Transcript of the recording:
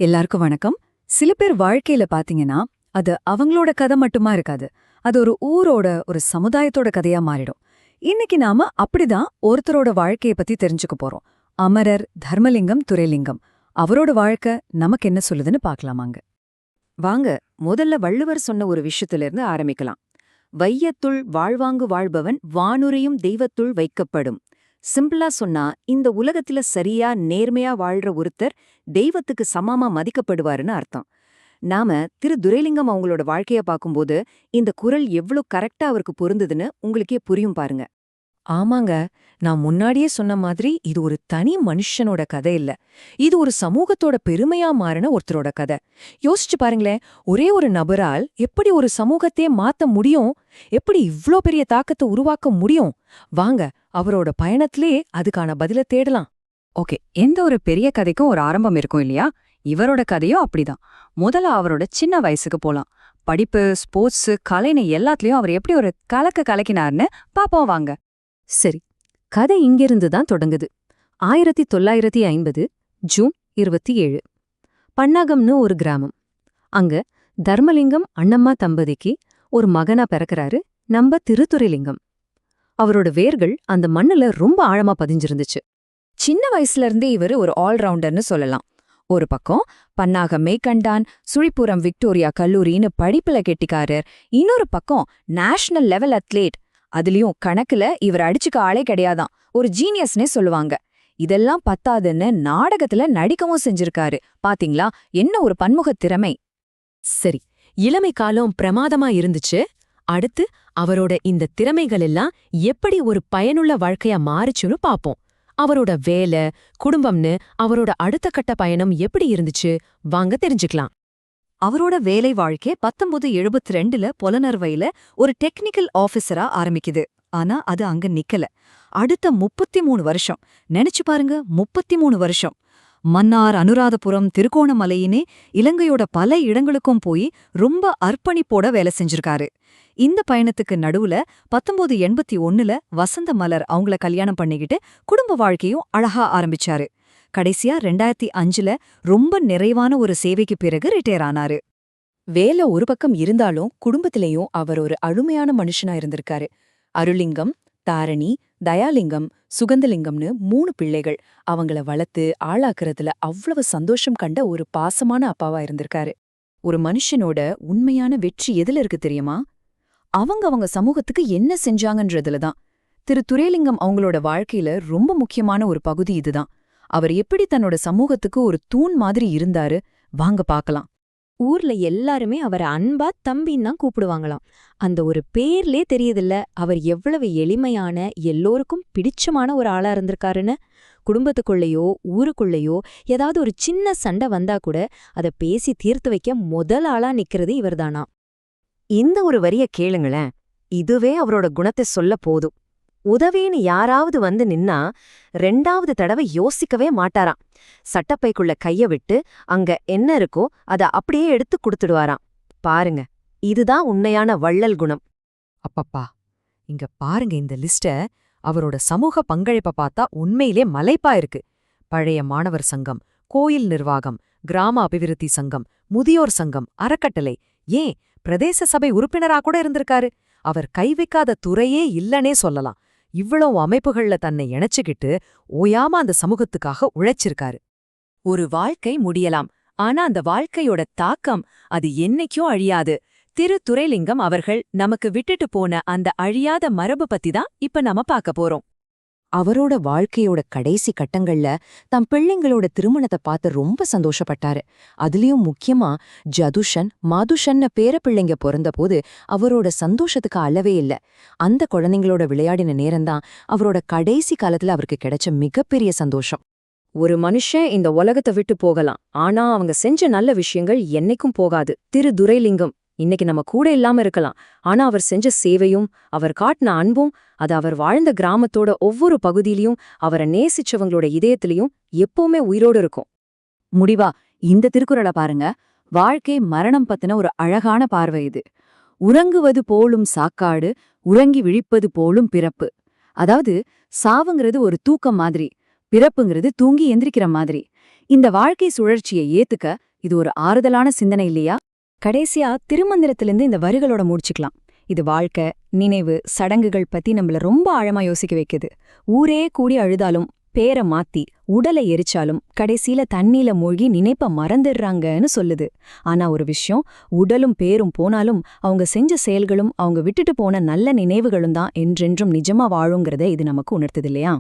எல்லாருக்கும் வணக்கம். சில பேர் வாழ்க்கையில பாத்தீங்கன்னா, அது அவங்களோட கதை மட்டுமா இருக்காது. அது ஒரு ஊரோட, ஒரு சமுதாயத்தோட கதையா மாறிடும். இன்னைக்கு நாம அப்படிதான் ஒருத்தரோட வாழ்க்கைய பத்தி தெரிஞ்சுக்க போறோம். அமரர் தர்மலிங்கம் துரைலிங்கம். அவரோட வாழ்க்கை நமக்கு என்ன சொல்லுதுன்னு பார்க்கலாமாங்க. வாங்க, முதல்ல வள்ளுவர் சொன்ன ஒரு விஷயத்துல இருந்து ஆரம்பிக்கலாம். வையத்துள் வாழ்வாங்கு வாழ்பவன் வானுரையும் தெய்வத்துள் வைக்கப்படும். சிம்பிளா சொன்னா, இந்த உலகத்துல சரியா நேர்மையா வாழ்ற ஒருத்தர் தெய்வத்துக்கு சமமா மதிக்கப்படுவாருன்னு அர்த்தம். நாம திரு துரைலிங்கம் அவங்களோட வாழ்க்கைய பார்க்கும்போது இந்த குரல் எவ்ளோ கரெக்டா அவருக்கு பொருந்ததுன்னு உங்களுக்கே புரியும் பாருங்க. ஆமாங்க, நான் முன்னாடியே சொன்ன மாதிரி இது ஒரு தனி மனுஷனோட கதை இல்ல. இது ஒரு சமூகத்தோட பெருமையா மாறின ஒருத்தரோட கதை. யோசிச்சு பாருங்களேன், ஒரே ஒரு நபரால் எப்படி ஒரு சமூகத்தையே மாத்த முடியும்? எப்படி இவ்ளோ பெரிய தாக்கத்தை உருவாக்க முடியும்? வாங்க, அவரோட பயணத்திலே அதுக்கான பதில தேடலாம். ஓகே, எந்த ஒரு பெரிய கதைக்கும் ஒரு ஆரம்பம் இருக்கும் இல்லையா? இவரோட கதையும் அப்படிதான். முதல்ல அவரோட சின்ன வயசுக்கு போலாம். படிப்பு, ஸ்போர்ட்ஸ், கலைன்னு எல்லாத்துலயும் அவர் எப்படி ஒரு கலக்கினார்னு பாப்போம் வாங்க. சரி, கதை இங்கிருந்து தான் தொடங்குது. 1950 ஜூன் 27. பன்னாகம்னு ஒரு கிராமம். அங்க தர்மலிங்கம் அண்ணம்மா தம்பதிக்கு ஒரு மகனா பிறக்கறாரு, நம்ம திருத்துரைலிங்கம். அவரோட வேர்கள் அந்த மண்ணுல ரொம்ப ஆழமா பதிஞ்சிருந்துச்சு. சின்ன வயசுல இருந்தே இவர் ஒரு ஆல்ரவுண்டர்னு சொல்லலாம். ஒரு பக்கம் பன்னாகம் மேய்கண்டான், சுழிப்புரம் விக்டோரியா கல்லூரின்னு படிப்புல கெட்டிக்காரர். இன்னொரு பக்கம் நேஷனல் லெவல் அத்லீட். அதுலயும் கணக்குல இவர் அடிச்சுக்க ஆளே கிடையாதான், ஒரு ஜீனியஸ்னே சொல்லுவாங்க. இதெல்லாம் பத்தாதுன்னு நாடகத்துல நடிக்கவும் செஞ்சிருக்காரு. பாத்தீங்களா, என்ன ஒரு பன்முகத் திறமை. சரி, இளமை காலம் பிரமாதமா இருந்துச்சு. அடுத்து அவரோட இந்த திறமைகள் எல்லாம் எப்படி ஒரு பயனுள்ள வாழ்க்கையா மாறுச்சுன்னு பாப்போம். அவரோட வேலை, குடும்பம்னு அவரோட அடுத்த கட்ட பயணம் எப்படி இருந்துச்சு, வாங்க தெரிஞ்சுக்கலாம். அவரோட வேலை வாழ்க்கை 1972ல பொலனர்வையில ஒரு டெக்னிக்கல் ஆபீசரா ஆரம்பிக்குது. ஆனா அது அங்க நிக்கல. அடுத்த 33 வருஷம் நினைச்சு பாருங்க, 33 வருஷம் மன்னார், அனுராதபுரம், திருகோணமலையினே இலங்கையோட பல இடங்களுக்கும் போய் ரொம்ப அர்ப்பணிப்போட வேலை செஞ்சிருக்காரு. இந்த பயணத்துக்கு நடுவுல 1981ல வசந்த மலர் அவங்கள கல்யாணம் பண்ணிக்கிட்டு குடும்ப வாழ்க்கையும் அழகா ஆரம்பிச்சாரு. கடைசியா 2005ல ரொம்ப நிறைவான ஒரு சேவைக்கு பிறகு ரிட்டையர் ஆனாரு. வேலை ஒரு பக்கம் இருந்தாலும் குடும்பத்திலேயும் அவர் ஒரு அழுமையான மனுஷனா இருந்திருக்காரு. அருளிங்கம், தாரணி, தயாலிங்கம், சுகந்தலிங்கம்னு 3 பிள்ளைகள். அவங்கள வளர்த்து ஆளாக்குறதுல அவ்வளவு சந்தோஷம் கண்ட ஒரு பாசமான அப்பாவா இருந்திருக்காரு. ஒரு மனுஷனோட உண்மையான வெற்றி எதுல இருக்கு தெரியுமா? அவங்க சமூகத்துக்கு என்ன செஞ்சாங்கன்றதுல தான். திரு துரைலிங்கம் அவங்களோட வாழ்க்கையில ரொம்ப முக்கியமான ஒரு பகுதி இதுதான். அவர் எப்படி தன்னோட சமூகத்துக்கு ஒரு தூண் மாதிரி இருந்தாரு, வாங்க பாக்கலாம். ஊர்ல எல்லாருமே அவரை அன்பா தம்பின்னு தான் கூப்பிடுவாங்களாம். அந்த ஒரு பேர்லே தெரியுதில்ல அவர் எவ்வளவு எளிமையான, எல்லோருக்கும் பிடிச்சமான ஒரு ஆளா இருந்திருக்காருன்னு. குடும்பத்துக்குள்ளேயோ ஊருக்குள்ளேயோ ஏதாவது ஒரு சின்ன சண்டை வந்தா கூட அதை பேசி தீர்த்து வைக்க முதல் ஆளா நிக்கிறது இவர்தானா. இந்த ஒரு வரிய கேளுங்களேன், இதுவே அவரோட குணத்தை சொல்ல போதும். உதவின்னு யாராவது வந்து நின்னா 2வது தடவை யோசிக்கவே மாட்டாராம். சட்டப்பைக்குள்ள கைய விட்டு அங்க என்ன இருக்கோ அத அப்படியே எடுத்து கொடுத்துடுவாராம். பாருங்க, இதுதான் உண்மையான வள்ளல் குணம். அப்பப்பா, இங்க பாருங்க இந்த லிஸ்ட. அவரோட சமூக பங்களிப்ப பார்த்தா உண்மையிலே மலைப்பா இருக்கு. பழைய மாணவர் சங்கம், கோயில் நிர்வாகம், கிராம அபிவிருத்தி சங்கம், முதியோர் சங்கம், அறக்கட்டளை, ஏன் பிரதேச சபை உறுப்பினரா கூட இருந்திருக்காரு. அவர் கை வைக்காத துறையே இல்லனே சொல்லலாம். இவ்வளவு அமைப்புகள்ல தன்னை இணைச்சுக்கிட்டு ஓயாம அந்த சமூகத்துக்காக உழைச்சிருக்காரு. ஒரு வாழ்க்கை முடியலாம், ஆனா அந்த வாழ்க்கையோட தாக்கம் அது என்னைக்கும் அழியாது. திரு துரைலிங்கம் அவர்கள் நமக்கு விட்டுட்டு போன அந்த அழியாத மரபு பத்தி தான் இப்ப நம்ம பார்க்க போறோம். அவரோட வாழ்க்கையோட கடைசி கட்டங்கள்ல தம் பிள்ளைங்களோட திருமணத்தை பார்த்து ரொம்ப சந்தோஷப்பட்டாரு. அதுலயும் முக்கியமா ஜதுஷன், மாதுஷன்னு பேரப்பிள்ளைங்க பிறந்தபோது அவரோட சந்தோஷத்துக்கு அளவே இல்ல. அந்த குழந்தைங்களோட விளையாடின நேரம்தான் அவரோட கடைசி காலத்துல அவருக்கு கிடைச்ச மிகப்பெரிய சந்தோஷம். ஒரு மனுஷன் இந்த உலகத்தை விட்டு போகலாம், ஆனா அவங்க செஞ்ச நல்ல விஷயங்கள் என்னைக்கும் போகாது. திரு துரைலிங்கம் இன்னைக்கு நம்ம கூட இல்லாம இருக்கலாம், ஆனா அவர் செஞ்ச சேவையும் அவர் காட்டின அன்பும் அது அவர் வாழ்ந்த கிராமத்தோட ஒவ்வொரு பகுதியிலையும் அவரை நேசிச்சவங்களோட இதயத்திலையும் எப்பவுமே உயிரோடு இருக்கும். முடிவா இந்த திருக்குறளை பாருங்க. வாழ்க்கை மரணம் பத்தின ஒரு அழகான பார்வை இது. உறங்குவது போலும் சாக்காடு, உறங்கி விழிப்பது போலும் பிறப்பு. அதாவது சாவுங்கிறது ஒரு தூக்கம் மாதிரி, பிறப்புங்கிறது தூங்கி எந்திரிக்கிற மாதிரி. இந்த வாழ்க்கை சுழற்சியை ஏத்துக்க இது ஒரு ஆறுதலான சிந்தனை இல்லையா? கடைசியா திருமந்திரத்திலிருந்து இந்த வரிகளோட முடிச்சுக்கலாம். இது வாழ்க்கை, நினைவு, சடங்குகள் பத்தி நம்மள ரொம்ப ஆழமா யோசிக்க வைக்குது. ஊரே கூடி அழுதாலும், பேரை மாத்தி, உடலை எரிச்சாலும் கடைசியில தண்ணியில மூழ்கி நினைப்ப மறந்துடுறாங்கன்னு சொல்லுது. ஆனா ஒரு விஷயம், உடலும் பேரும் போனாலும் அவங்க செஞ்ச செயல்களும் அவங்க விட்டுட்டு போன நல்ல நினைவுகளும் தான் என்றென்றும் நிஜமா வாழுங்கிறத இது நமக்கு உணர்த்துது இல்லையா?